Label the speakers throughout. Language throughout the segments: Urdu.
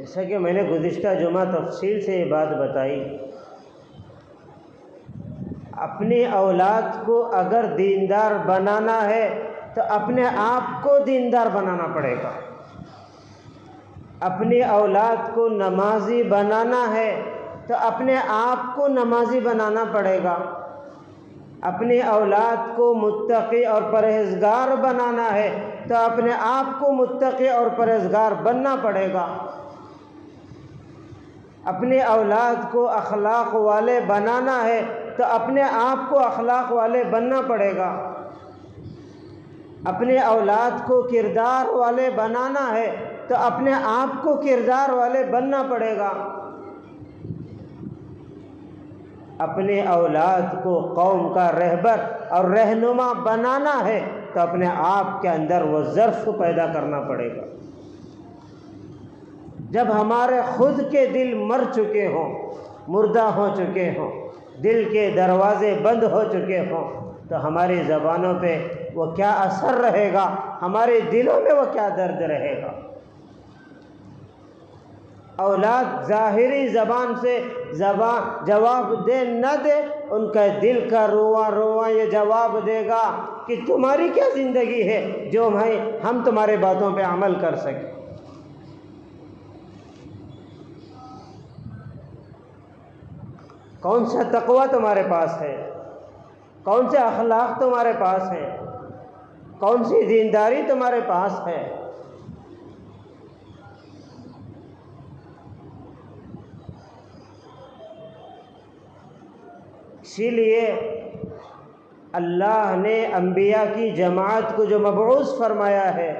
Speaker 1: جیسا کہ میں نے گزشتہ جمعہ تفصیل سے یہ بات بتائی، اپنی اولاد کو اگر دیندار بنانا ہے تو اپنے آپ کو دیندار بنانا پڑے گا۔ اپنی اولاد کو نمازی بنانا ہے تو اپنے آپ کو نمازی بنانا پڑے گا۔ اپنی اولاد کو متقی اور پرہیزگار بنانا ہے تو اپنے آپ کو متقی اور پرہیزگار بننا پڑے گا۔ اپنی اولاد کو اخلاق والے بنانا ہے تو اپنے آپ کو اخلاق والے بننا پڑے گا۔ اپنے اولاد کو کردار والے بنانا ہے تو اپنے آپ کو کردار والے بننا پڑے گا۔ اپنے اولاد کو قوم کا رہبر اور رہنما بنانا ہے تو اپنے آپ کے اندر وہ ظرف پیدا کرنا پڑے گا۔ جب ہمارے خود کے دل مر چکے ہوں، مردہ ہو چکے ہوں، دل کے دروازے بند ہو چکے ہوں، تو ہماری زبانوں پہ وہ کیا اثر رہے گا، ہمارے دلوں میں وہ کیا درد رہے گا۔ اولاد ظاہری زبان سے جواب دے نہ دے، ان کا دل کا رواں رواں یہ جواب دے گا کہ تمہاری کیا زندگی ہے جو ہم تمہارے باتوں پہ عمل کر سکیں۔ کون سا تقویٰ تمہارے پاس ہے، کون سے اخلاق تمہارے پاس ہیں، کون سی دینداری تمہارے پاس ہے۔ اسی لیے اللہ نے انبیاء کی جماعت کو جو مبعوث فرمایا ہے،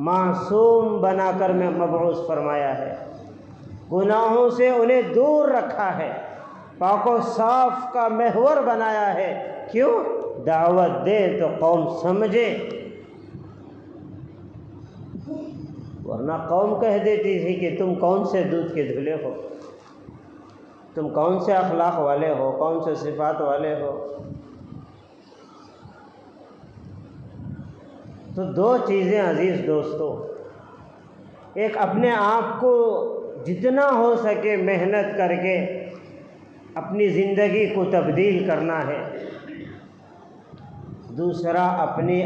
Speaker 1: معصوم بنا کر میں مبعوث فرمایا ہے، گناہوں سے انہیں دور رکھا ہے، پاک و صاف کا محور بنایا ہے۔ کیوں؟ دعوت دے تو قوم سمجھے، ورنہ قوم کہہ دیتی تھی کہ تم کون سے دودھ کے دھلے ہو، تم کون سے اخلاق والے ہو، کون سے صفات والے ہو۔ تو دو چیزیں عزیز دوستو، ایک اپنے آپ کو جتنا ہو سکے محنت کر کے اپنی زندگی کو تبدیل کرنا ہے، دوسرا اپنی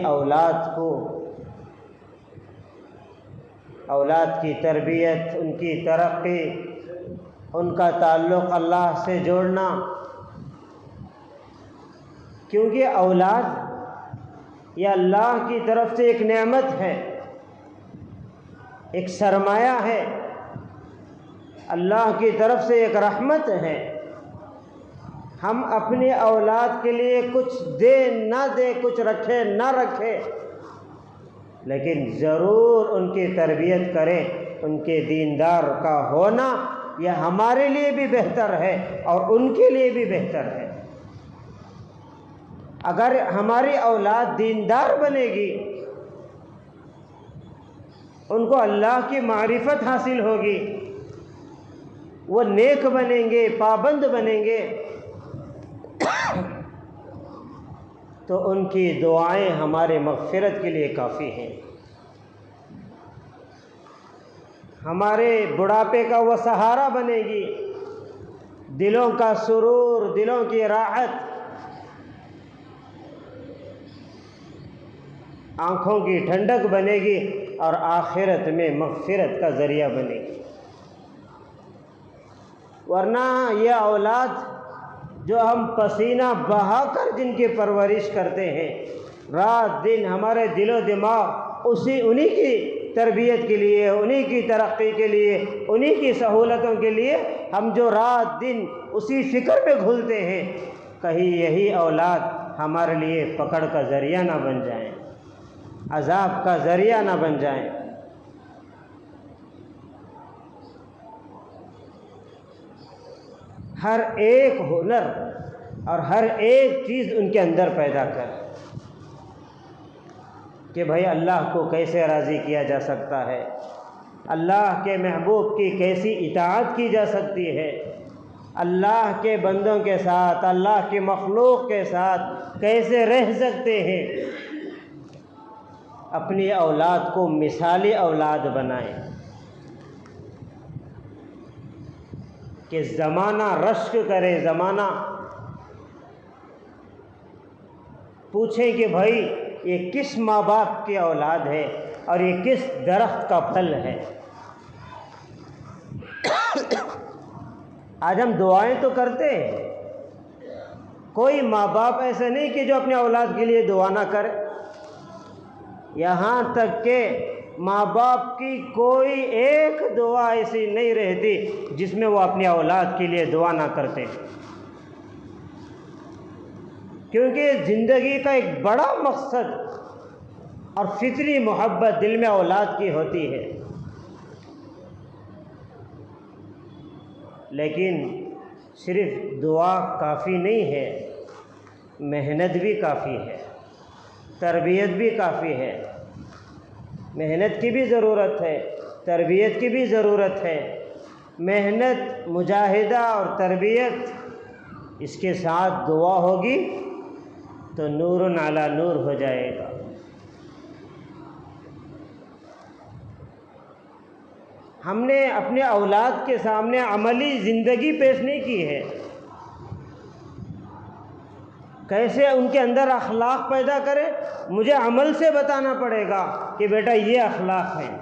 Speaker 1: اولاد کی تربیت، ان کی ترقی، ان کا تعلق اللہ سے جوڑنا، کیونکہ اولاد یہ اللہ کی طرف سے ایک نعمت ہے، ایک سرمایہ ہے، اللہ کی طرف سے ایک رحمت ہے۔ ہم اپنی اولاد کے لیے کچھ دے نہ دے، کچھ رکھے نہ رکھے، لیکن ضرور ان کی تربیت کریں۔ ان کے دیندار کا ہونا یہ ہمارے لیے بھی بہتر ہے اور ان کے لیے بھی بہتر ہے۔ اگر ہماری اولاد دیندار بنے گی، ان کو اللہ کی معرفت حاصل ہوگی، وہ نیک بنیں گے، پابند بنیں گے، تو ان کی دعائیں ہمارے مغفرت کے لیے کافی ہیں۔ ہمارے بڑھاپے کا وہ سہارا بنے گی، دلوں کا سرور، دلوں کی راحت، آنکھوں کی ٹھنڈک بنے گی اور آخرت میں مغفرت کا ذریعہ بنے گی۔ ورنہ یہ اولاد جو ہم پسینہ بہا کر جن کی پرورش کرتے ہیں، رات دن ہمارے دل و دماغ انہی کی تربیت کے لیے، انہی کی ترقی کے لیے، انہی کی سہولتوں کے لیے ہم جو رات دن اسی فکر میں گھلتے ہیں، کہیں یہی اولاد ہمارے لیے پکڑ کا ذریعہ نہ بن جائیں، عذاب کا ذریعہ نہ بن جائیں۔ ہر ایک ہنر اور ہر ایک چیز ان کے اندر پیدا کر کہ بھائی اللہ کو کیسے راضی کیا جا سکتا ہے، اللہ کے محبوب کی کیسی اطاعت کی جا سکتی ہے، اللہ کے بندوں کے ساتھ، اللہ کی مخلوق کے ساتھ کیسے رہ سکتے ہیں۔ اپنی اولاد کو مثالی اولاد بنائیں، کہ زمانہ رشک کرے، زمانہ پوچھیں کہ بھائی یہ کس ماں باپ کی اولاد ہے اور یہ کس درخت کا پھل ہے۔ آج ہم دعائیں تو کرتے ہیں، کوئی ماں باپ ایسا نہیں کہ جو اپنے اولاد کے لیے دعا نہ کرے، یہاں تک کہ ماں باپ کی کوئی ایک دعا ایسی نہیں رہتی جس میں وہ اپنی اولاد کے لیے دعا نہ کرتے، کیونکہ زندگی کا ایک بڑا مقصد اور فطری محبت دل میں اولاد کی ہوتی ہے۔ لیکن صرف دعا کافی نہیں ہے، محنت بھی کافی ہے، تربیت بھی کافی ہے۔ محنت کی بھی ضرورت ہے، تربیت کی بھی ضرورت ہے۔ محنت، مجاہدہ اور تربیت، اس کے ساتھ دعا ہوگی تو نور علی نور ہو جائے گا۔ ہم نے اپنے اولاد کے سامنے عملی زندگی پیش نہیں کی ہے، کیسے ان کے اندر اخلاق پیدا کرے، مجھے عمل سے بتانا پڑے گا کہ بیٹا یہ اخلاق ہیں۔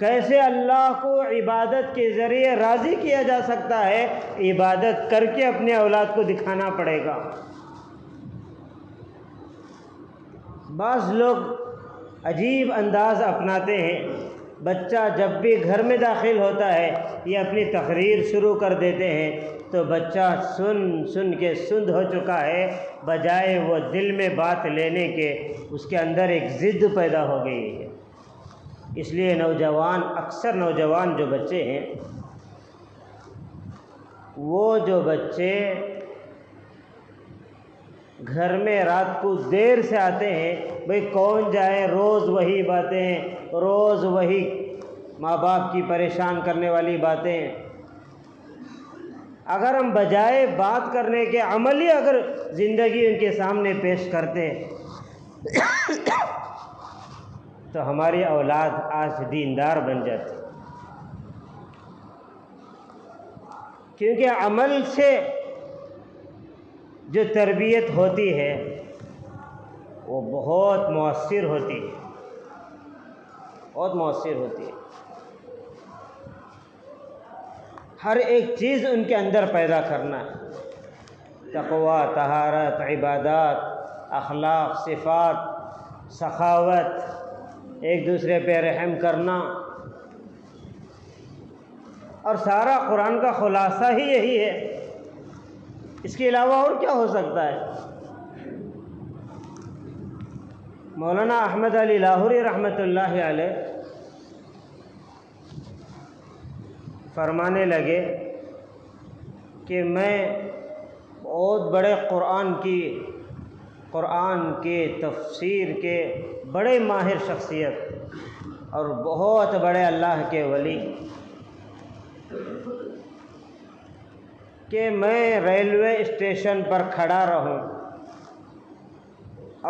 Speaker 1: کیسے اللہ کو عبادت کے ذریعے راضی کیا جا سکتا ہے، عبادت کر کے اپنے اولاد کو دکھانا پڑے گا۔ بعض لوگ عجیب انداز اپناتے ہیں، بچہ جب بھی گھر میں داخل ہوتا ہے یہ اپنی تقریر شروع کر دیتے ہیں تو بچہ سن کے سند ہو چکا ہے، بجائے وہ دل میں بات لینے کے اس کے اندر ایک ضد پیدا ہو گئی ہے۔ اس لیے نوجوان، اکثر نوجوان جو بچے ہیں، وہ جو بچے گھر میں رات کو دیر سے آتے ہیں، بھئی کون جائے، روز وہی باتیں، روز وہی ماں باپ کی پریشان کرنے والی باتیں، اگر ہم بجائے بات کرنے کے عملی اگر زندگی ان کے سامنے پیش کرتے تو ہماری اولاد آج دیندار بن جاتی، کیونکہ عمل سے جو تربیت ہوتی ہے وہ بہت مؤثر ہوتی ہے، بہت مؤثر ہوتی ہے۔ ہر ایک چیز ان کے اندر پیدا کرنا ہے، تقویٰ، طہارت، عبادات، اخلاق، صفات، سخاوت، ایک دوسرے پہ رحم کرنا، اور سارا قرآن کا خلاصہ ہی یہی ہے، اس کے علاوہ اور کیا ہو سکتا ہے؟ مولانا احمد علی لاہوری رحمۃ اللہ علیہ فرمانے لگے کہ میں بہت بڑے قرآن کے تفسیر کے بڑے ماہر شخصیت اور بہت بڑے اللہ کے ولی، کہ میں ریلوے اسٹیشن پر کھڑا رہوں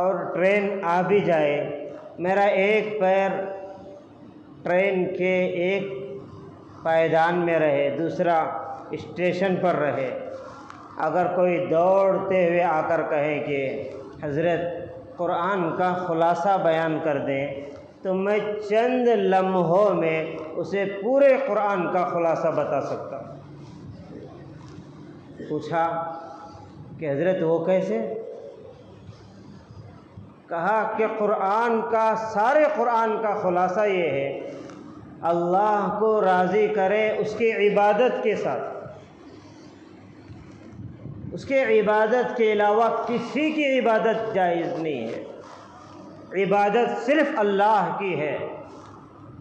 Speaker 1: اور ٹرین آ بھی جائے، میرا ایک پیر ٹرین کے ایک پائیدان میں رہے، دوسرا اسٹیشن پر رہے، اگر کوئی دوڑتے ہوئے آ کر کہے کہ حضرت قرآن کا خلاصہ بیان کر دیں تو میں چند لمحوں میں اسے پورے قرآن کا خلاصہ بتا سکتا ہوں۔ پوچھا کہ حضرت وہ کیسے؟ کہا کہ سارے قرآن کا خلاصہ یہ ہے، اللہ کو راضی کرے اس کی عبادت کے ساتھ، اس کے عبادت کے علاوہ کسی کی عبادت جائز نہیں ہے، عبادت صرف اللہ کی ہے۔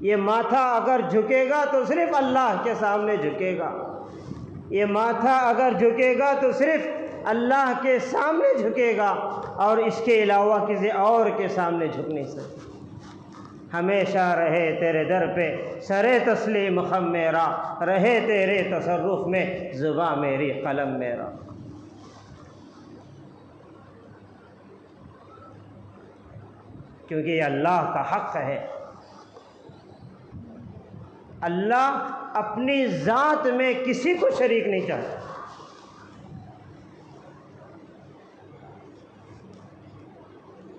Speaker 1: یہ ماتھا اگر جھکے گا تو صرف اللہ کے سامنے جھکے گا، یہ ماتھا اگر جھکے گا تو صرف اللہ کے سامنے جھکے گا، اور اس کے علاوہ کسی اور کے سامنے جھک نہیں سکتا۔ ہمیشہ رہے تیرے در پہ سرے تسلیم خم میرا، رہے تیرے تصرف میں زباں میری قلم میرا۔ کیونکہ یہ اللہ کا حق ہے۔ اللہ اپنی ذات میں کسی کو شریک نہیں چاہتا۔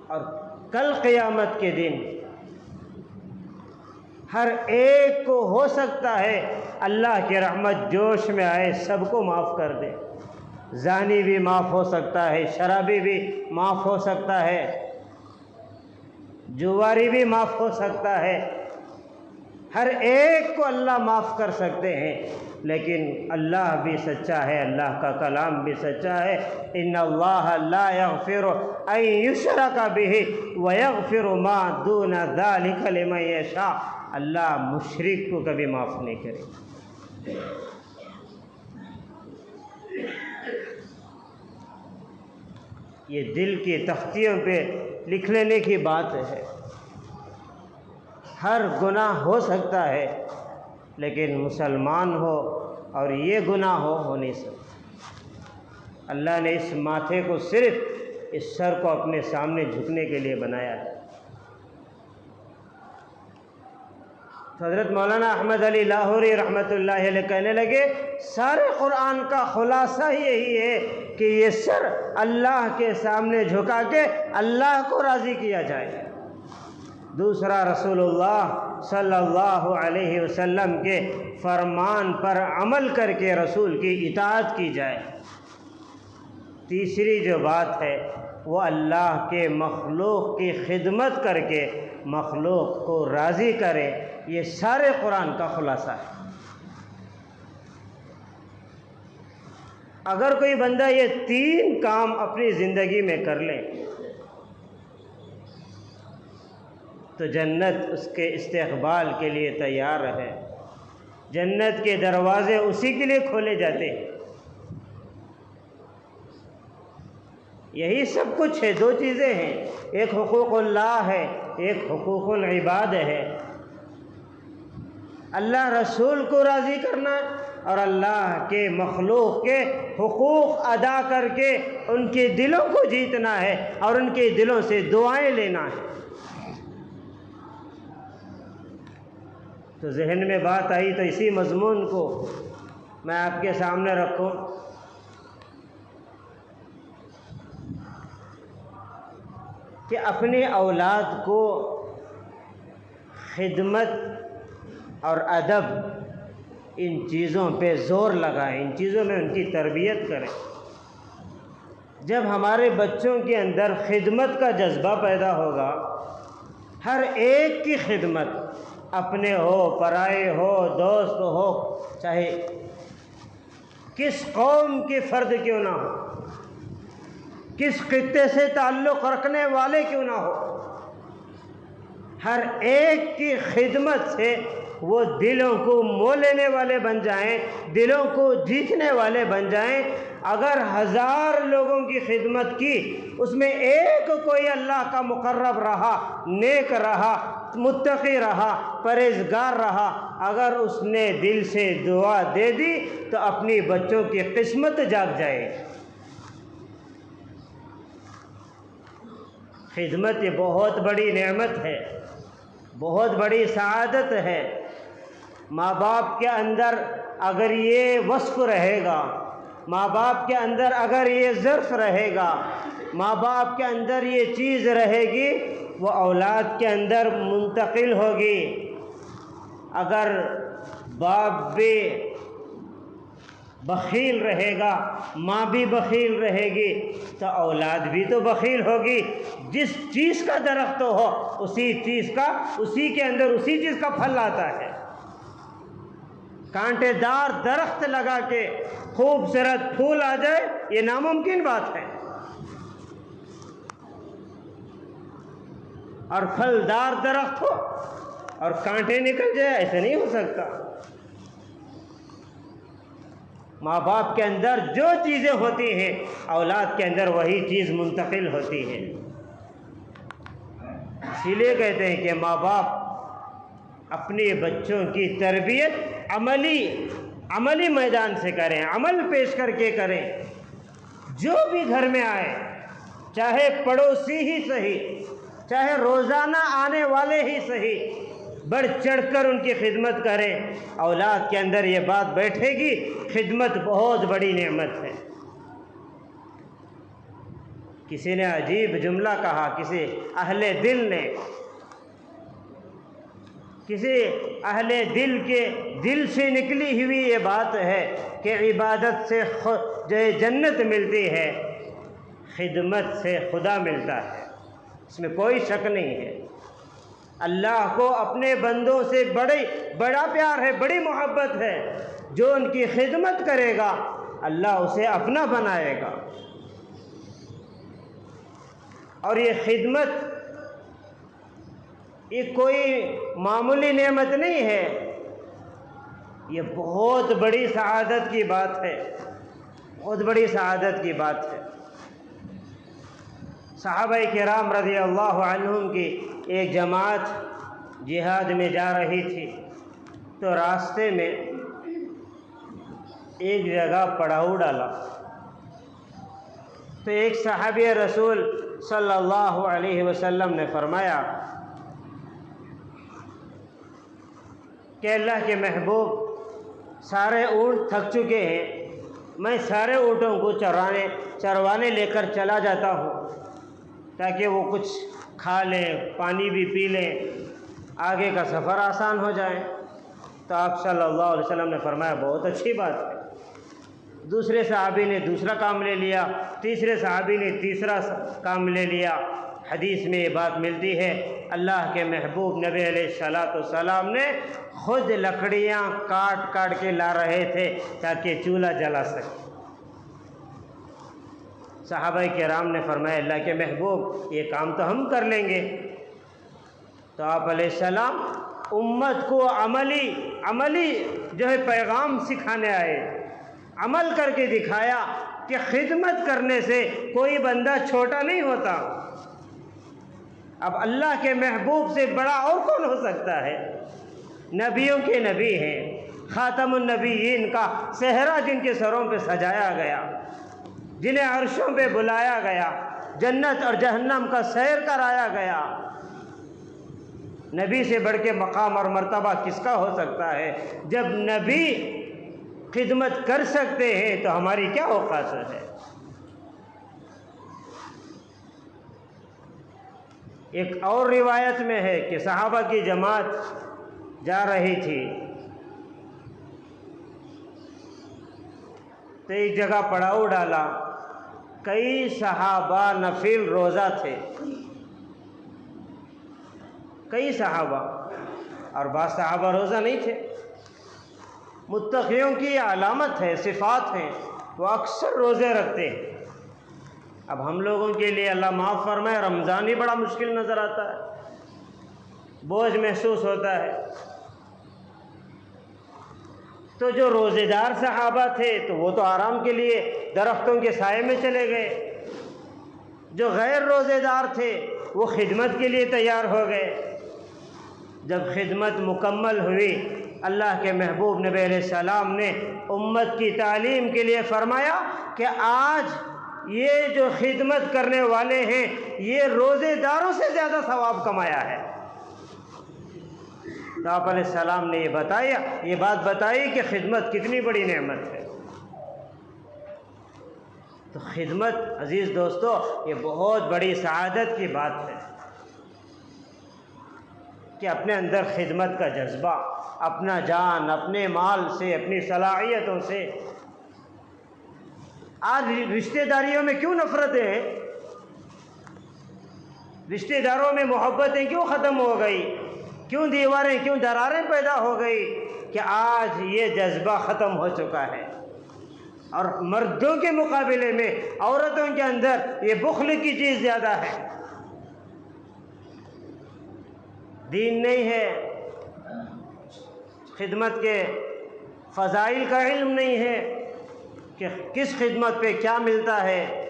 Speaker 1: اور کل قیامت کے دن ہر ایک کو ہو سکتا ہے اللہ کی رحمت جوش میں آئے، سب کو معاف کر دے۔ زانی بھی معاف ہو سکتا ہے، شرابی بھی معاف ہو سکتا ہے، جواری بھی معاف ہو سکتا ہے، ہر ایک کو اللہ معاف کر سکتے ہیں، لیکن اللہ بھی سچا ہے، اللہ کا کلام بھی سچا ہے۔ ان اللہ لا یغفر ان یشرک بہ ویغفر ما دون ذلک لمن یشاء، اللہ مشرک کو کبھی معاف نہیں کرے۔ یہ دل کی تختیوں پہ لکھ لینے کی بات ہے۔ ہر گناہ ہو سکتا ہے، لیکن مسلمان ہو اور یہ گناہ ہو نہیں سکتا۔ اللہ نے اس ماتھے کو صرف اس سر کو اپنے سامنے جھکنے کے لیے بنایا ہے۔ حضرت مولانا احمد علی لاہوری رحمۃ اللہ علیہ کہنے لگے، سارے قرآن کا خلاصہ یہی ہے کہ یہ سر اللہ کے سامنے جھکا کے اللہ کو راضی کیا جائے۔ دوسرا، رسول اللہ صلی اللہ علیہ وسلم کے فرمان پر عمل کر کے رسول کی اطاعت کی جائے۔ تیسری جو بات ہے وہ اللہ کے مخلوق کی خدمت کر کے مخلوق کو راضی کرے۔ یہ سارے قرآن کا خلاصہ ہے۔ اگر کوئی بندہ یہ تین کام اپنی زندگی میں کر لے تو جنت اس کے استقبال کے لیے تیار ہے، جنت کے دروازے اسی کے لیے کھولے جاتے ہیں۔ یہی سب کچھ ہے، دو چیزیں ہیں، ایک حقوق اللہ ہے، ایک حقوق العباد ہے۔ اللہ رسول کو راضی کرنا اور اللہ کے مخلوق کے حقوق ادا کر کے ان کے دلوں کو جیتنا ہے اور ان کے دلوں سے دعائیں لینا ہے۔ تو ذہن میں بات آئی تو اسی مضمون کو میں آپ کے سامنے رکھوں۔ کہ اپنی اولاد کو خدمت اور ادب ان چیزوں پہ زور لگائیں، ان چیزوں میں ان کی تربیت کریں۔ جب ہمارے بچوں کے اندر خدمت کا جذبہ پیدا ہوگا، ہر ایک کی خدمت، اپنے ہو، پرائے ہو، دوست ہو، چاہے کس قوم کے فرد کیوں نہ ہو، کس خطے سے تعلق رکھنے والے کیوں نہ ہو، ہر ایک کی خدمت سے وہ دلوں کو مو لینے والے بن جائیں، دلوں کو جیتنے والے بن جائیں۔ اگر 1000 لوگوں کی خدمت کی، اس میں ایک کوئی اللہ کا مقرب رہا، نیک رہا، متقی رہا، پرہیزگار رہا، اگر اس نے دل سے دعا دے دی تو اپنی بچوں کی قسمت جاگ جائے۔ خدمت یہ بہت بڑی نعمت ہے، بہت بڑی سعادت ہے۔ ماں باپ کے اندر اگر یہ وصف رہے گا، ماں باپ کے اندر اگر یہ ظرف رہے گا، ماں باپ کے اندر یہ چیز رہے گی، وہ اولاد کے اندر منتقل ہوگی۔ اگر باپ بھی بخیل رہے گا، ماں بھی بخیل رہے گی، تو اولاد بھی تو بخیل ہوگی۔ جس چیز کا درخت ہو اسی چیز کے اندر اسی چیز کا پھل آتا ہے۔ کانٹے دار درخت لگا کے خوبصورت پھول آ جائے، یہ ناممکن بات ہے، اور پھلدار درخت ہو اور کانٹے نکل جائے، ایسے نہیں ہو سکتا۔ ماں باپ کے اندر جو چیزیں ہوتی ہیں اولاد کے اندر وہی چیز منتقل ہوتی ہے۔ اسی لیے کہتے ہیں کہ ماں باپ اپنے بچوں کی تربیت عملی میدان سے کریں، عمل پیش کر کے کریں۔ جو بھی گھر میں آئے، چاہے پڑوسی ہی صحیح، چاہے روزانہ آنے والے ہی صحیح، بڑھ چڑھ کر ان کی خدمت کریں، اولاد کے اندر یہ بات بیٹھے گی، خدمت بہت بڑی نعمت ہے۔ کسی نے عجیب جملہ کہا، کسی اہل دل کے دل سے نکلی ہوئی یہ بات ہے کہ عبادت سے جو جنت ملتی ہے، خدمت سے خدا ملتا ہے، اس میں کوئی شک نہیں ہے۔ اللہ کو اپنے بندوں سے بڑا پیار ہے، بڑی محبت ہے۔ جو ان کی خدمت کرے گا اللہ اسے اپنا بنائے گا۔ اور یہ خدمت یہ کوئی معمولی نعمت نہیں ہے، یہ بہت بڑی سعادت کی بات ہے، بہت بڑی سعادت کی بات ہے۔ صحابہ کرام رضی اللہ عنہم کی ایک جماعت جہاد میں جا رہی تھی، تو راستے میں ایک جگہ پڑاؤ ڈالا، تو ایک صحابی رسول صلی اللہ علیہ وسلم نے فرمایا کہ اللہ کے محبوب، سارے اونٹ تھک چکے ہیں، میں سارے اونٹوں کو چروانے لے کر چلا جاتا ہوں تاکہ وہ کچھ کھا لیں، پانی بھی پی لیں، آگے کا سفر آسان ہو جائے۔ تو آپ صلی اللہ علیہ وسلم نے فرمایا بہت اچھی بات ہے۔ دوسرے صحابی نے دوسرا کام لے لیا، تیسرے صحابی نے تیسرا کام لے لیا۔ حدیث میں یہ بات ملتی ہے، اللہ کے محبوب نبی علیہ الصلوۃ والسلام نے خود لکڑیاں کاٹ کے لا رہے تھے تاکہ چولہا جلا سکے۔ صحابہ کرام نے فرمایا اللہ کے محبوب یہ کام تو ہم کر لیں گے۔ تو آپ علیہ السلام امت کو عملی جو ہے پیغام سکھانے آئے، عمل کر کے دکھایا کہ خدمت کرنے سے کوئی بندہ چھوٹا نہیں ہوتا۔ اب اللہ کے محبوب سے بڑا اور کون ہو سکتا ہے؟ نبیوں کے نبی ہیں، خاتم النبیین کا صحرا جن کے سروں پہ سجایا گیا، جنہیں عرشوں پہ بلایا گیا، جنت اور جہنم کا سیر کرایا گیا، نبی سے بڑھ کے مقام اور مرتبہ کس کا ہو سکتا ہے؟ جب نبی خدمت کر سکتے ہیں تو ہماری کیا اوقات ہے؟ ایک اور روایت میں ہے کہ صحابہ کی جماعت جا رہی تھی، تو ایک جگہ پڑاؤ ڈالا، کئی صحابہ نفل روزہ تھے، کئی صحابہ، اور بعض صحابہ روزہ نہیں تھے۔ متقیوں کی علامت ہے، صفات ہیں، وہ اکثر روزے رکھتے ہیں۔ اب ہم لوگوں کے لیے اللہ معاف فرمائے رمضان ہی بڑا مشکل نظر آتا ہے، بوجھ محسوس ہوتا ہے۔ تو جو روزے دار صحابہ تھے تو وہ تو آرام کے لیے درختوں کے سائے میں چلے گئے، جو غیر روزے دار تھے وہ خدمت کے لیے تیار ہو گئے۔ جب خدمت مکمل ہوئی، اللہ کے محبوب نبی علیہ السلام نے امت کی تعلیم کے لیے فرمایا کہ آج یہ جو خدمت کرنے والے ہیں یہ روزے داروں سے زیادہ ثواب کمایا ہے۔ تو آپ علیہ السلام نے یہ بات بتائی کہ خدمت کتنی بڑی نعمت ہے۔ تو خدمت عزیز دوستو یہ بہت بڑی سعادت کی بات ہے کہ اپنے اندر خدمت کا جذبہ، اپنا جان، اپنے مال سے، اپنی صلاحیتوں سے۔ آج رشتہ داریوں میں کیوں نفرتیں ہیں؟ رشتہ داروں میں محبتیں کیوں ختم ہو گئی؟ کیوں دیواریں، کیوں دراریں پیدا ہو گئی؟ کہ آج یہ جذبہ ختم ہو چکا ہے، اور مردوں کے مقابلے میں عورتوں کے اندر یہ بخل کی چیز زیادہ ہے۔ دین نہیں ہے، خدمت کے فضائل کا علم نہیں ہے کہ کس خدمت پہ کیا ملتا ہے۔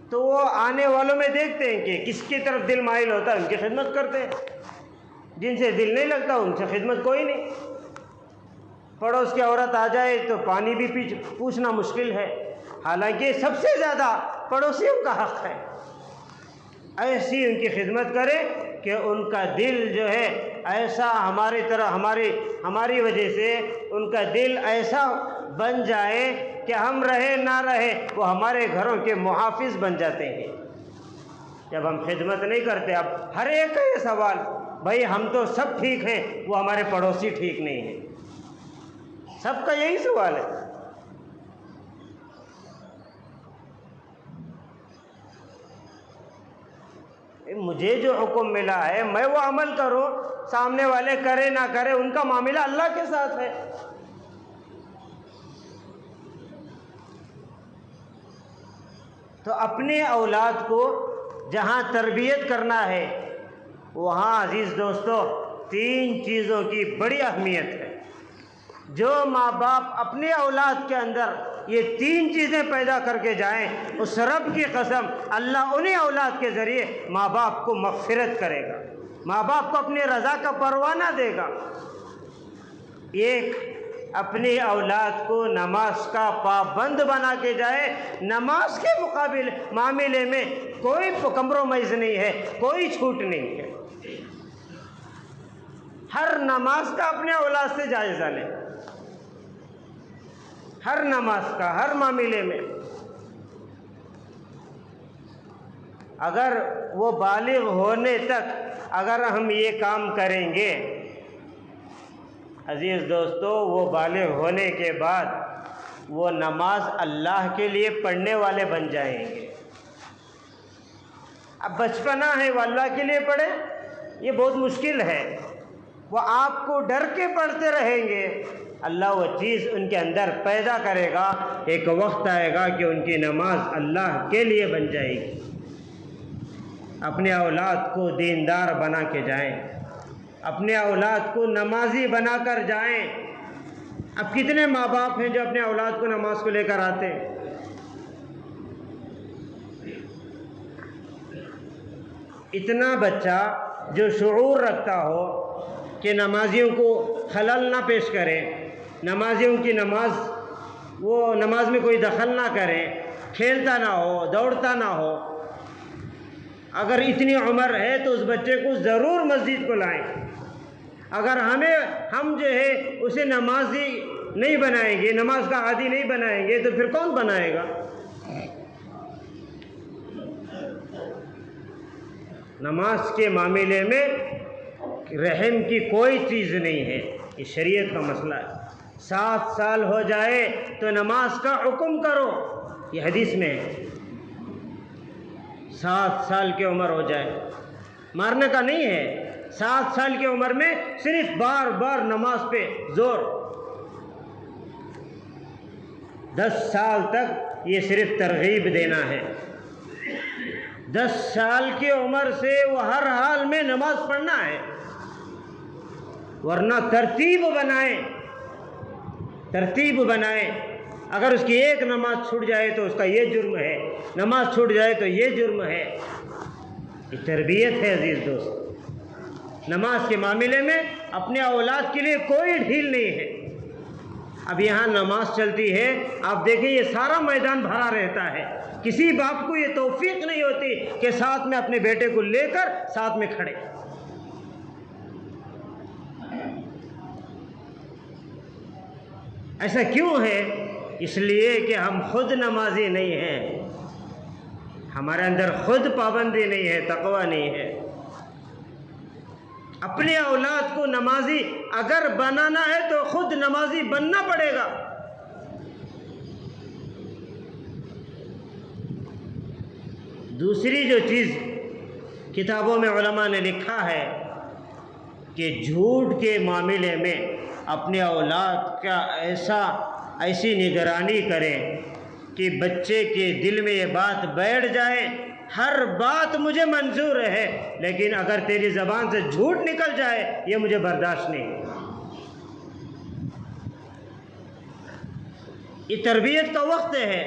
Speaker 1: تو وہ آنے والوں میں دیکھتے ہیں کہ کس کی طرف دل مائل ہوتا ہے ان کی خدمت کرتے ہیں، جن سے دل نہیں لگتا ان سے خدمت کوئی نہیں۔ پڑوس کی عورت آ جائے تو پانی بھی پوچھنا مشکل ہے، حالانکہ سب سے زیادہ پڑوسیوں کا حق ہے ایسی ان کی خدمت کریں کہ ان کا دل جو ہے ایسا ہماری طرح ہماری وجہ سے ان کا دل ایسا بن جائے کہ ہم رہے نہ رہے وہ ہمارے گھروں کے محافظ بن جاتے ہیں۔ جب ہم خدمت نہیں کرتے، اب ہر ایک کا یہ سوال، بھائی ہم تو سب ٹھیک ہیں، وہ ہمارے پڑوسی ٹھیک نہیں ہیں، سب کا یہی سوال ہے۔ مجھے جو حکم ملا ہے میں وہ عمل کروں، سامنے والے کرے نہ کرے ان کا معاملہ اللہ کے ساتھ ہے۔ تو اپنے اولاد کو جہاں تربیت کرنا ہے وہاں عزیز دوستو 3 چیزوں کی بڑی اہمیت ہے۔ جو ماں باپ اپنے اولاد کے اندر یہ 3 چیزیں پیدا کر کے جائیں، اس رب کی قسم اللہ انہیں اولاد کے ذریعے ماں باپ کو مغفرت کرے گا، ماں باپ کو اپنی رضا کا پروانہ دے گا۔ ایک، اپنی اولاد کو نماز کا پابند بنا کے جائے، نماز کے مقابل معاملے میں کوئی کمپرومائز نہیں ہے، کوئی چھوٹ نہیں ہے۔ ہر نماز کا اپنے اولاد سے جائزہ لیں، ہر نماز کا، ہر معاملے میں۔ اگر وہ بالغ ہونے تک اگر ہم یہ کام کریں گے عزیز دوستو، وہ بالغ ہونے کے بعد وہ نماز اللہ کے لیے پڑھنے والے بن جائیں گے۔ اب بچپنا ہے وہ اللہ کے لیے پڑھے، یہ بہت مشکل ہے۔ وہ آپ کو ڈر کے پڑھتے رہیں گے، اللہ وہ چیز ان کے اندر پیدا کرے گا، ایک وقت آئے گا کہ ان کی نماز اللہ کے لیے بن جائے گی۔ اپنے اولاد کو دیندار بنا کے جائیں، اپنے اولاد کو نمازی بنا کر جائیں۔ اب کتنے ماں باپ ہیں جو اپنے اولاد کو نماز کو لے کر آتے ہیں؟ اتنا بچہ جو شعور رکھتا ہو کہ نمازیوں کو خلل نہ پیش کرے، نمازیوں کی وہ نماز میں کوئی دخل نہ کرے، کھیلتا نہ ہو، دوڑتا نہ ہو، اگر اتنی عمر ہے تو اس بچے کو ضرور مسجد کو لائیں۔ اگر ہم جو ہے اسے نمازی نہیں بنائیں گے، نماز کا عادی نہیں بنائیں گے تو پھر کون بنائے گا؟ نماز کے معاملے میں رحم کی کوئی چیز نہیں ہے، یہ شریعت کا مسئلہ ہے۔ 7 سال ہو جائے تو نماز کا حکم کرو، یہ حدیث میں ہے۔ 7 سال کی عمر ہو جائے، مارنے کا نہیں ہے، 7 سال کی عمر میں صرف بار بار نماز پہ زور۔ 10 سال تک یہ صرف ترغیب دینا ہے۔ 10 سال کی عمر سے وہ ہر حال میں نماز پڑھنا ہے، ورنہ ترتیب بنائیں۔ اگر اس کی ایک نماز چھوٹ جائے تو اس کا یہ جرم ہے، نماز چھوٹ جائے تو یہ جرم ہے۔ یہ تربیت ہے عزیز دوست۔ نماز کے معاملے میں اپنے اولاد کے لیے کوئی ڈھیل نہیں ہے۔ اب یہاں نماز چلتی ہے، آپ دیکھیں یہ سارا میدان بھرا رہتا ہے، کسی باپ کو یہ توفیق نہیں ہوتی کہ ساتھ میں اپنے بیٹے کو لے کر ساتھ میں کھڑے۔ ایسا کیوں ہے؟ اس لیے کہ ہم خود نمازی نہیں ہیں، ہمارے اندر خود پابندی نہیں ہے، تقوی نہیں ہے۔ اپنے اولاد کو نمازی اگر بنانا ہے تو خود نمازی بننا پڑے گا۔ دوسری جو چیز کتابوں میں علماء نے لکھا ہے کہ جھوٹ کے معاملے میں اپنے اولاد کا ایسی نگرانی کریں کہ بچے کے دل میں یہ بات بیٹھ جائے، ہر بات مجھے منظور ہے لیکن اگر تیری زبان سے جھوٹ نکل جائے یہ مجھے برداشت نہیں۔ یہ تربیت کا وقت ہے۔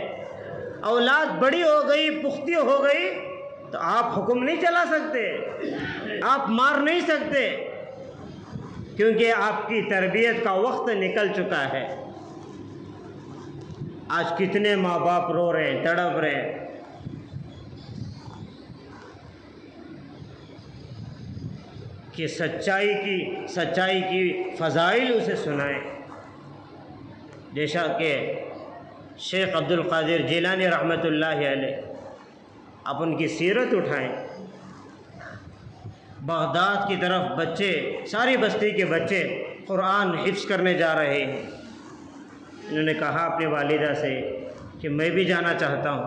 Speaker 1: اولاد بڑی ہو گئی، پختی ہو گئی تو آپ حکم نہیں چلا سکتے، آپ مار نہیں سکتے، کیونکہ آپ کی تربیت کا وقت نکل چکا ہے۔ آج کتنے ماں باپ رو رہے ہیں، تڑپ رہے ہیں۔ کہ سچائی کی فضائل اسے سنائیں۔ جیسا کہ شیخ عبد القادر جیلانی رحمۃ اللہ علیہ، آپ ان کی سیرت اٹھائیں۔ بغداد کی طرف بچے، ساری بستی کے بچے قرآن حفظ کرنے جا رہے ہیں۔ انہوں نے کہا اپنی والدہ سے کہ میں بھی جانا چاہتا ہوں۔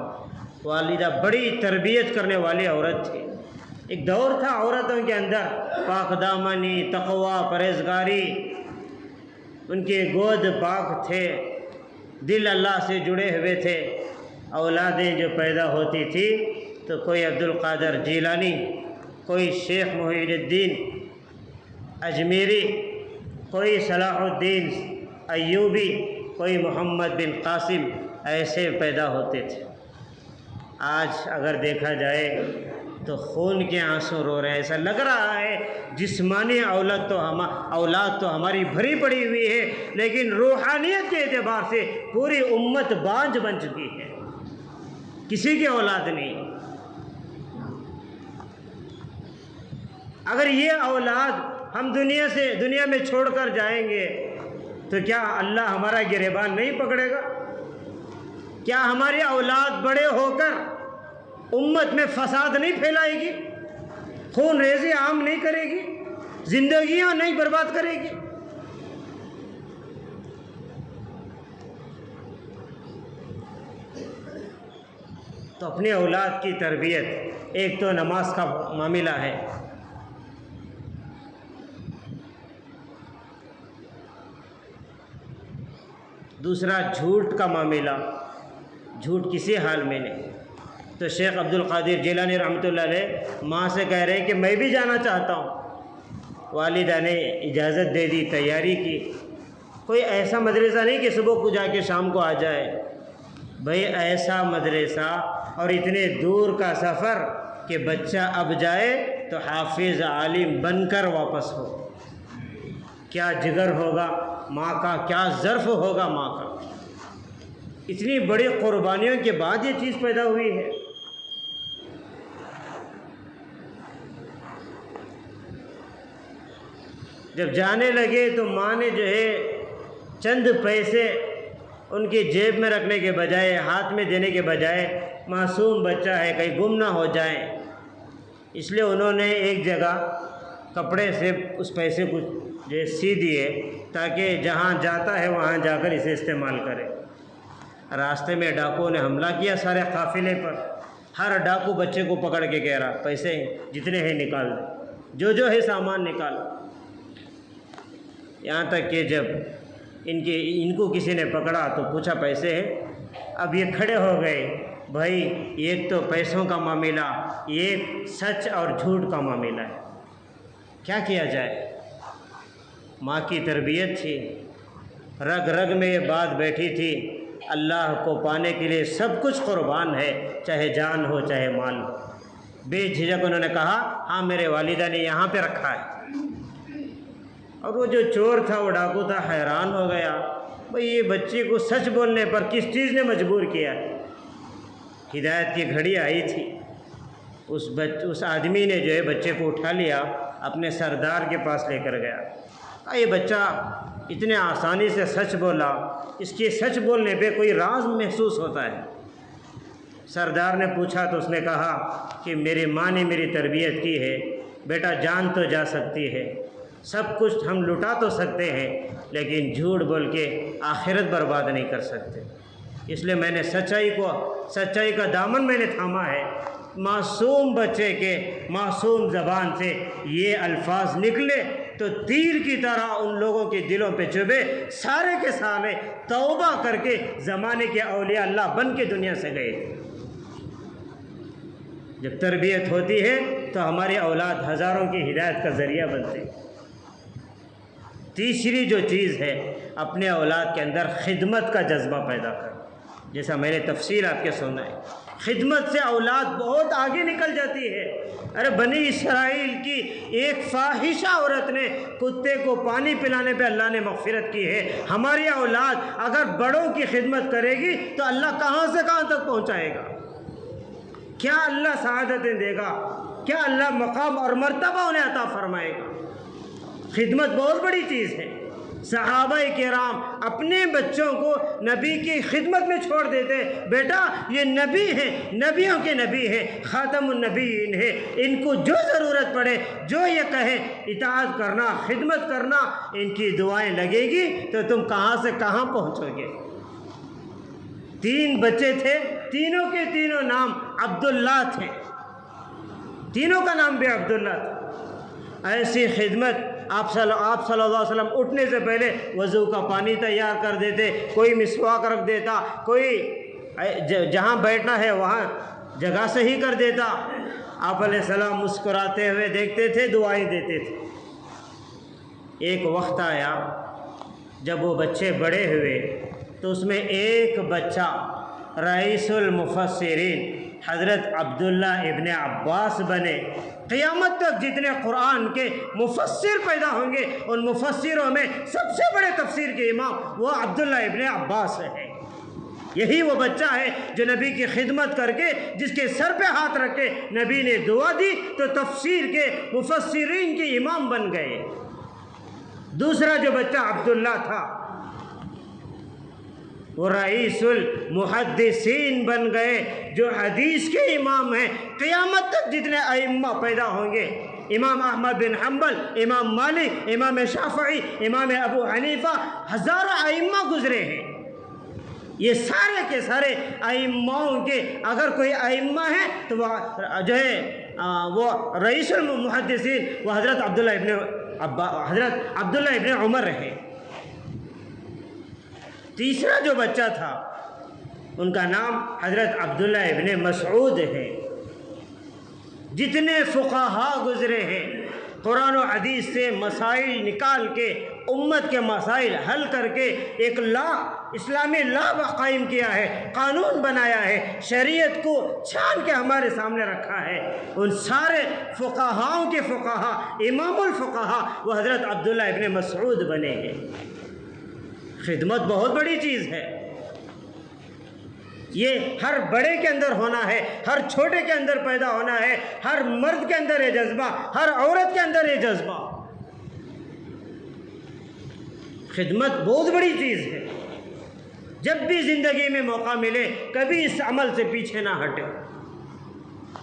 Speaker 1: والدہ بڑی تربیت کرنے والی عورت تھی۔ ایک دور تھا عورتوں کے اندر پاک دامنی، تقوی، پرہیزگاری، ان کے گود پاک تھے، دل اللہ سے جڑے ہوئے تھے۔ اولادیں جو پیدا ہوتی تھی تو کوئی عبد القادر جیلانی، کوئی شیخ محی الدین اجمیری، کوئی صلاح الدین ایوبی، کوئی محمد بن قاسم، ایسے پیدا ہوتے تھے۔ آج اگر دیکھا جائے تو خون کے آنسو رو رہے ہیں۔ ایسا لگ رہا ہے جسمانی اولاد تو ہماری بھری پڑی ہوئی ہے، لیکن روحانیت کے اعتبار سے پوری امت بانجھ بن چکی ہے، کسی کی اولاد نہیں۔ اگر یہ اولاد ہم دنیا میں چھوڑ کر جائیں گے تو کیا اللہ ہمارا گریبان نہیں پکڑے گا؟ کیا ہماری اولاد بڑے ہو کر امت میں فساد نہیں پھیلائے گی، خون ریزی عام نہیں کرے گی، زندگیاں نہیں برباد کرے گی؟ تو اپنی اولاد کی تربیت، ایک تو نماز کا معاملہ ہے، دوسرا جھوٹ کا معاملہ، جھوٹ کسی حال میں نہیں۔ تو شیخ عبد القادر جیلانی رحمۃ اللہ علیہ ماں سے کہہ رہے ہیں کہ میں بھی جانا چاہتا ہوں۔ والدہ نے اجازت دے دی، تیاری کی۔ کوئی ایسا مدرسہ نہیں کہ صبح کو جا کے شام کو آ جائے، بھئی ایسا مدرسہ اور اتنے دور کا سفر کہ بچہ اب جائے تو حافظ عالم بن کر واپس ہو۔ کیا جگر ہوگا ماں کا، کیا ظرف ہوگا ماں کا۔ اتنی بڑی قربانیوں کے بعد یہ چیز پیدا ہوئی ہے۔ جب جانے لگے تو ماں نے جو ہے چند پیسے ان کی جیب میں رکھنے کے بجائے، ہاتھ میں دینے کے بجائے، معصوم بچہ ہے کہیں گم نہ ہو جائے، اس لیے انہوں نے ایک جگہ کپڑے سے اس پیسے کو جو سی دیے تاکہ جہاں جاتا ہے وہاں جا کر اسے استعمال کرے۔ راستے میں ڈاکوؤں نے حملہ کیا سارے قافلے پر۔ ہر ڈاکو بچے کو پکڑ کے کہہ رہا پیسے جتنے ہیں نکال دے، جو ہے سامان نکال۔ یہاں تک کہ جب ان کو کسی نے پکڑا تو پوچھا پیسے ہیں؟ اب یہ کھڑے ہو گئے، بھائی ایک تو پیسوں کا معاملہ، ایک سچ اور جھوٹ کا معاملہ ہے، کیا کیا جائے؟ ماں کی تربیت تھی، رگ رگ میں یہ بات بیٹھی تھی، اللہ کو پانے کے لیے سب کچھ قربان ہے، چاہے جان ہو چاہے مال ہو۔ بے جھجک انہوں نے کہا ہاں میرے والدہ نے یہاں پہ رکھا ہے۔ اور وہ جو چور تھا، وہ ڈاکو تھا، حیران ہو گیا، بھئی یہ بچے کو سچ بولنے پر کس چیز نے مجبور کیا؟ ہدایت کی گھڑی آئی تھی۔ اس آدمی نے جو ہے بچے کو اٹھا لیا، اپنے سردار کے پاس لے کر گیا۔ یہ بچہ اتنے آسانی سے سچ بولا، اس کے سچ بولنے پہ کوئی راز محسوس ہوتا ہے۔ سردار نے پوچھا تو اس نے کہا کہ میری ماں نے میری تربیت کی ہے، بیٹا جان تو جا سکتی ہے، سب کچھ ہم لٹا تو سکتے ہیں، لیکن جھوٹ بول کے آخرت برباد نہیں کر سکتے، اس لیے میں نے سچائی کا دامن میں نے تھاما ہے۔ معصوم بچے کے معصوم زبان سے یہ الفاظ نکلے تو تیر کی طرح ان لوگوں کے دلوں پہ چبھے، سارے کے سارے توبہ کر کے زمانے کے اولیاء اللہ بن کے دنیا سے گئے۔ جب تربیت ہوتی ہے تو ہماری اولاد ہزاروں کی ہدایت کا ذریعہ بنتے۔ تیسری جو چیز ہے، اپنے اولاد کے اندر خدمت کا جذبہ پیدا کر، جیسا میں نے تفصیل آپ کے سنا ہے۔ خدمت سے اولاد بہت آگے نکل جاتی ہے۔ ارے بنی اسرائیل کی ایک فاحشہ عورت نے کتے کو پانی پلانے پہ اللہ نے مغفرت کی ہے۔ ہماری اولاد اگر بڑوں کی خدمت کرے گی تو اللہ کہاں سے کہاں تک پہنچائے گا۔ کیا اللہ سعادتیں دے گا، کیا اللہ مقام اور مرتبہ انہیں عطا فرمائے گا۔ خدمت بہت بڑی چیز ہے۔ صحابہ کرام اپنے بچوں کو نبی کی خدمت میں چھوڑ دیتے، بیٹا یہ نبی ہیں، نبیوں کے نبی ہیں، خاتم النبیین ہیں، ان کو جو ضرورت پڑے، جو یہ کہیں اطاعت کرنا، خدمت کرنا، ان کی دعائیں لگے گی تو تم کہاں سے کہاں پہنچو گے۔ 3 بچے تھے، تینوں کے تینوں نام عبداللہ تھے، تینوں کا نام بھی عبداللہ تھا۔ ایسی خدمت آپ صلی اللہ علیہ وسلم اٹھنے سے پہلے وضو کا پانی تیار کر دیتے، کوئی مسواک رکھ دیتا، کوئی جہاں بیٹھنا ہے وہاں جگہ صحیح کر دیتا۔ آپ علیہ السلام مسکراتے ہوئے دیکھتے تھے، دعائیں دیتے تھے۔ ایک وقت آیا جب وہ بچے بڑے ہوئے تو اس میں ایک بچہ رئیس المفسرین حضرت عبداللہ ابن عباس بنے۔ قیامت تک جتنے قرآن کے مفسر پیدا ہوں گے ان مفسروں میں سب سے بڑے تفسیر کے امام وہ عبداللہ ابن عباس ہیں۔ یہی وہ بچہ ہے جو نبی کی خدمت کر کے جس کے سر پہ ہاتھ رکھ کے نبی نے دعا دی تو تفسیر کے مفسرین کے امام بن گئے۔ دوسرا جو بچہ عبداللہ تھا وہ رئیس المحدثین بن گئے، جو حدیث کے امام ہیں۔ قیامت تک جتنے ائمہ پیدا ہوں گے، امام احمد بن حنبل، امام مالک، امام شافعی، امام ابو حنیفہ، ہزاروں ائمہ گزرے ہیں۔ یہ سارے کے سارے ائموں کے اگر کوئی ائمہ ہیں تو وہ جو ہے وہ رئیس المحدثین وہ حضرت عبداللہ ابن عمر ہیں۔ تیسرا جو بچہ تھا ان کا نام حضرت عبداللہ ابن مسعود ہے۔ جتنے فقہاء گزرے ہیں قرآن و حدیث سے مسائل نکال کے امت کے مسائل حل کر کے ایک اسلامی لا قائم کیا ہے، قانون بنایا ہے، شریعت کو چھان کے ہمارے سامنے رکھا ہے۔ ان سارے فقہاؤں کے فقہا، امام الفقہا وہ حضرت عبداللہ ابن مسعود بنے ہیں۔ خدمت بہت بڑی چیز ہے، یہ ہر بڑے کے اندر ہونا ہے، ہر چھوٹے کے اندر پیدا ہونا ہے، ہر مرد کے اندر یہ جذبہ، ہر عورت کے اندر یہ جذبہ۔ خدمت بہت بڑی چیز ہے۔ جب بھی زندگی میں موقع ملے کبھی اس عمل سے پیچھے نہ ہٹے۔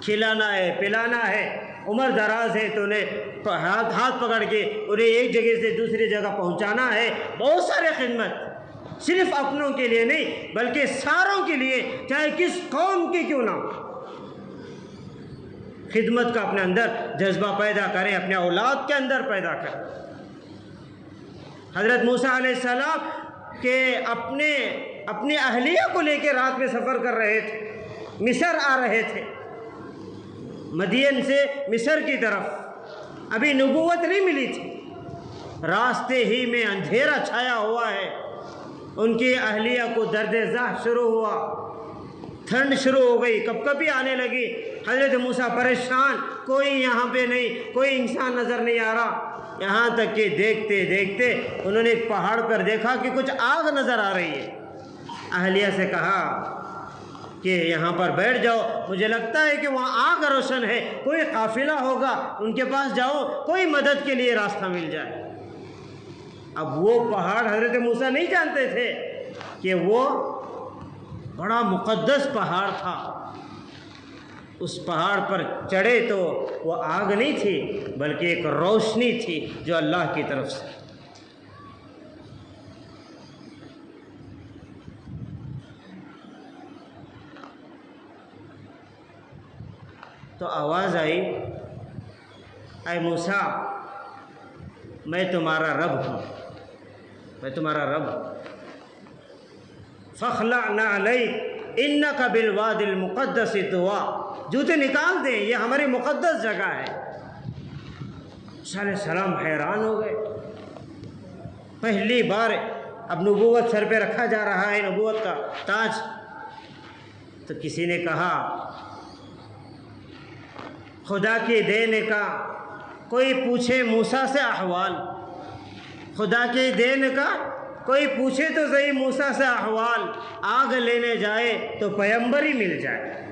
Speaker 1: کھلانا ہے، پلانا ہے، عمر دراز ہے تو انہیں ہاتھ پکڑ کے انہیں ایک جگہ سے دوسری جگہ پہنچانا ہے۔ بہت سارے خدمت صرف اپنوں کے لیے نہیں بلکہ ساروں کے لیے، چاہے کس قوم کی کیوں نہ ہو۔ خدمت کا اپنے اندر جذبہ پیدا کریں، اپنے اولاد کے اندر پیدا کریں۔ حضرت موسیٰ علیہ السلام کے اپنی اہلیہ کو لے کے رات میں سفر کر رہے تھے، مصر آ رہے تھے، مدین سے مصر کی طرف۔ ابھی نبوت نہیں ملی تھی، راستے ہی میں اندھیرا چھایا ہوا ہے۔ ان کی اہلیہ کو درد زہ شروع ہوا، ٹھنڈ شروع ہو گئی، کپکپی آنے لگی۔ حضرت موسیٰ پریشان، کوئی یہاں پہ نہیں، کوئی انسان نظر نہیں آ رہا، یہاں تک کہ دیکھتے دیکھتے انہوں نے ایک پہاڑ پر دیکھا کہ کچھ آگ نظر آ رہی ہے۔ اہلیہ سے کہا کہ یہاں پر بیٹھ جاؤ، مجھے لگتا ہے کہ وہاں آگ روشن ہے، کوئی قافلہ ہوگا، ان کے پاس جاؤ، کوئی مدد کے لیے راستہ مل جائے۔ اب وہ پہاڑ حضرت موسیٰ نہیں جانتے تھے کہ وہ بڑا مقدس پہاڑ تھا۔ اس پہاڑ پر چڑھے تو وہ آگ نہیں تھی بلکہ ایک روشنی تھی جو اللہ کی طرف سے۔ تو آواز آئی، اے موسیٰ میں تمہارا رب ہوں، میں تمہارا رب ہوں۔ فاخلع نعلیک انک بالوادی المقدس طویٰ، جوتے نکال دیں، یہ ہماری مقدس جگہ ہے۔ موسیٰ علیہ السلام حیران ہو گئے، پہلی بار اب نبوت سر پہ رکھا جا رہا ہے، نبوت کا تاج۔ تو کسی نے کہا خدا کے دینے کا کوئی پوچھے موسیٰ سے احوال، خدا کے دین کا کوئی پوچھے تو صحیح موسیٰ سے احوال، آگ لینے جائے تو پیغمبر ہی مل جائے۔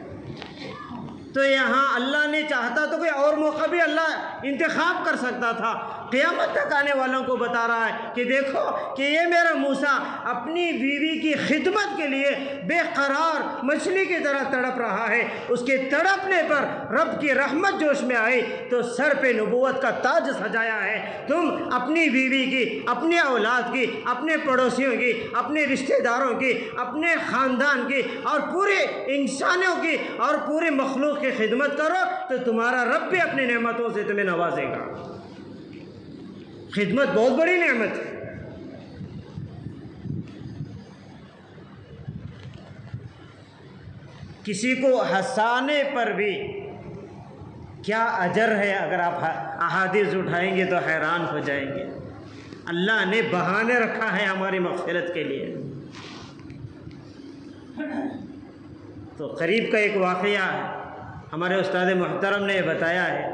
Speaker 1: تو یہاں اللہ نے چاہتا تو کوئی اور موقع بھی اللہ انتخاب کر سکتا تھا۔ قیامت تک آنے والوں کو بتا رہا ہے کہ دیکھو کہ یہ میرا موسیٰ اپنی بیوی کی خدمت کے لیے بے قرار مچھلی کی طرح تڑپ رہا ہے، اس کے تڑپنے پر رب کی رحمت جوش میں آئی تو سر پہ نبوت کا تاج سجایا ہے۔ تم اپنی بیوی کی، اپنے اولاد کی، اپنے پڑوسیوں کی، اپنے رشتہ داروں کی، اپنے خاندان کی اور پورے انسانوں کی اور پورے مخلوق کی خدمت کرو تو تمہارا رب بھی اپنی نعمتوں سے تمہیں نوازے گا۔ خدمت بہت بڑی نعمت ہے۔ کسی کو ہنسانے پر بھی کیا اجر ہے، اگر آپ احادیث اٹھائیں گے تو حیران ہو جائیں گے۔ اللہ نے بہانے رکھا ہے ہماری مغفرت کے لیے۔ تو قریب کا ایک واقعہ ہے، ہمارے استاد محترم نے بتایا ہے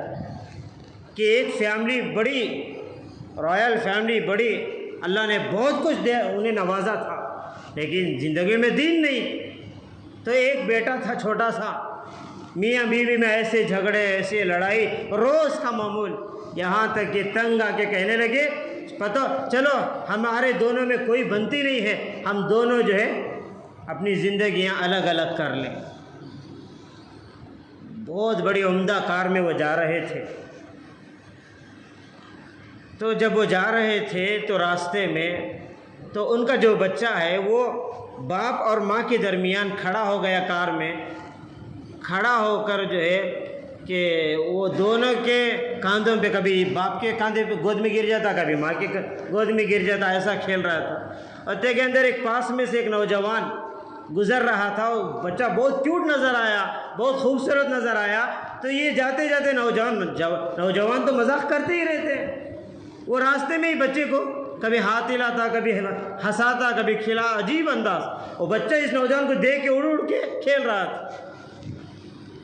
Speaker 1: کہ ایک فیملی بڑی رائل فیملی، بڑی اللہ نے بہت کچھ دے انہیں نوازا تھا، لیکن زندگی میں دین نہیں۔ تو ایک بیٹا تھا چھوٹا سا، میاں بیوی میں ایسے جھگڑے، ایسے لڑائی روز کا معمول، یہاں تک کہ تنگ آ کے کہنے لگے پتہ چلو ہمارے دونوں میں کوئی بنتی نہیں ہے، ہم دونوں جو ہے اپنی زندگیاں الگ الگ کر لیں۔ بہت بڑی عمدہ کار میں وہ جا رہے تھے۔ تو جب وہ جا رہے تھے تو راستے میں تو ان کا جو بچہ ہے وہ باپ اور ماں کے درمیان کھڑا ہو گیا، کار میں کھڑا ہو کر جو ہے کہ وہ دونوں کے کاندھوں پہ، کبھی باپ کے کاندھے پہ گود میں گر جاتا، کبھی ماں کے گود میں گر جاتا، ایسا کھیل رہا تھا۔ اتے کے اندر ایک پاس میں سے ایک نوجوان گزر رہا تھا، وہ بچہ بہت کیوٹ نظر آیا، بہت خوبصورت نظر آیا۔ تو یہ جاتے جاتے نوجوان تو مذاق کرتے ہی رہتے، وہ راستے میں ہی بچے کو کبھی ہاتھ ہلاتا، کبھی ہنساتا، کبھی کھلا، عجیب انداز۔ وہ بچہ اس نوجوان کو دیکھ کے اڑ اڑ کے کھیل رہا تھا،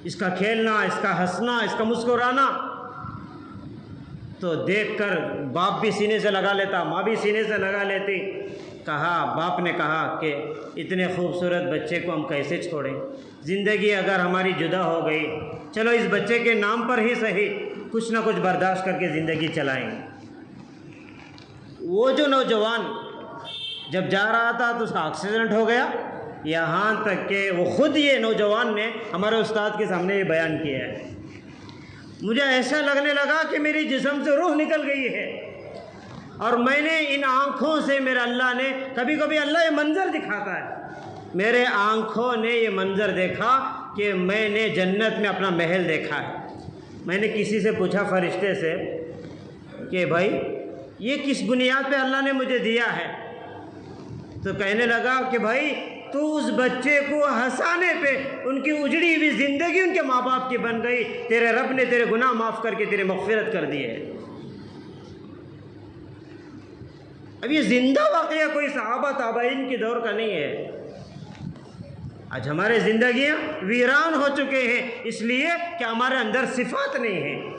Speaker 1: اس کا کھیلنا، اس کا ہنسنا، اس کا مسکرانا تو دیکھ کر باپ بھی سینے سے لگا لیتا، ماں بھی سینے سے لگا لیتی۔ باپ نے کہا کہ اتنے خوبصورت بچے کو ہم کیسے چھوڑیں، زندگی اگر ہماری جدا ہو گئی، چلو اس بچے کے نام پر ہی صحیح کچھ نہ کچھ برداشت کر کے زندگی چلائیں گے۔ وہ جو نوجوان جب جا رہا تھا تو اس کا ایکسیڈنٹ ہو گیا، یہاں تک کہ وہ خود یہ نوجوان نے ہمارے استاد کے سامنے یہ بیان کیا ہے، مجھے ایسا لگنے لگا کہ میری جسم سے روح نکل گئی ہے، اور میں نے ان آنکھوں سے، میرا اللہ نے کبھی کبھی اللہ یہ منظر دکھاتا ہے، میرے آنکھوں نے یہ منظر دیکھا کہ میں نے جنت میں اپنا محل دیکھا ہے۔ میں نے کسی سے پوچھا، فرشتے سے، کہ بھائی یہ کس بنیاد پہ اللہ نے مجھے دیا ہے؟ تو کہنے لگا کہ بھائی تو اس بچے کو ہنسانے پہ ان کی اجڑی ہوئی زندگی ان کے ماں باپ کی بن گئی، تیرے رب نے تیرے گناہ معاف کر کے تیرے مغفرت کر دی ہے۔ اب یہ زندہ واقعہ کوئی صحابہ تابعین کے دور کا نہیں ہے۔ آج ہمارے زندگیاں ویران ہو چکے ہیں اس لیے کہ ہمارے اندر صفات نہیں ہیں۔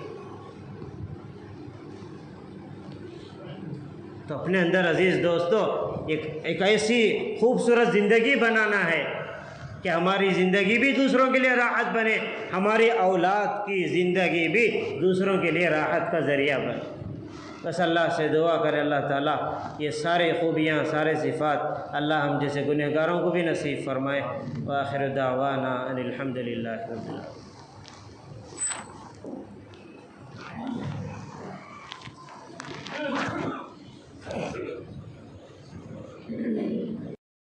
Speaker 1: تو اپنے اندر عزیز دوستو ایک ایسی خوبصورت زندگی بنانا ہے کہ ہماری زندگی بھی دوسروں کے لیے راحت بنے، ہماری اولاد کی زندگی بھی دوسروں کے لیے راحت کا ذریعہ بنے۔ بس اللہ سے دعا کرے اللہ تعالیٰ یہ سارے خوبیاں، سارے صفات اللہ ہم جیسے گنہگاروں کو بھی نصیب فرمائے۔ وآخر دعوانا ان الحمد للہ رب العالمین۔